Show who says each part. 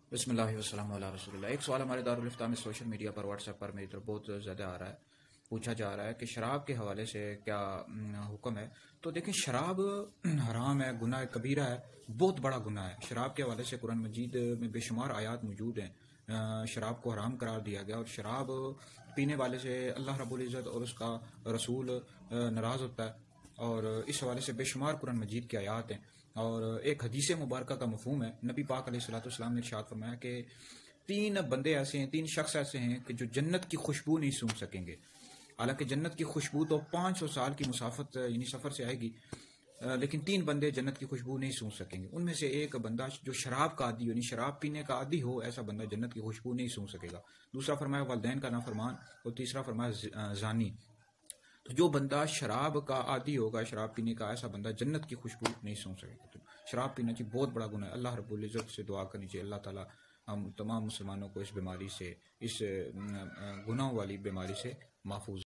Speaker 1: बिस्मिल्लाह वस्सलामु अला रसूलिल्लाह। एक सवाल हमारे दारुल इफ्ता में सोशल मीडिया पर व्हाट्सएप पर मेरी तरफ बहुत ज़्यादा आ रहा है। पूछा जा रहा है कि शराब के हवाले से क्या हुक्म है। तो देखें, शराब हराम है, गुनाह कबीरा है, बहुत बड़ा गुनाह है। शराब के हवाले से कुरान मजीद में बेशुमार आयात मौजूद हैं। शराब को हराम करार दिया गया और शराब पीने वाले से अल्लाह रब्बुल इज़्ज़त और उसका रसूल नाराज़ होता है। और इस हवाले से बेशुमार कुरान मजीद की आयात हैं। और एक हदीस मुबारक का मफहूम है, नबी पाक अलैहिस्सलाम ने इरशाद फरमाया कि तीन बंदे ऐसे हैं, तीन शख्स ऐसे हैं कि जो जन्नत की खुशबू नहीं सूंघ सकेंगे। हालांकि जन्नत की खुशबू तो 500 साल की मुसाफत यानी सफ़र से आएगी, लेकिन तीन बंदे जन्नत की खुशबू नहीं सूंघ सकेंगे। उनमें से एक बंदा जो शराब का आदी हो, यानी शराब पीने का आदी हो, ऐसा बंदा जन्नत की खुशबू नहीं सूंघ सकेगा। दूसरा फरमाया वालिदैन का नाफरमान, और तीसरा फरमाया जानी। तो जो बंदा शराब का आदी होगा, शराब पीने का, ऐसा बंदा जन्नत की खुशबू नहीं सूंघ सकेगा। तो शराब पीना चाहिए, बहुत बड़ा गुनाह है। अल्लाह रब्बुल इज़्ज़त से दुआ करनी चाहिए, अल्लाह ताला हम तमाम मुसलमानों को इस बीमारी से, इस गुनाह वाली बीमारी से महफूज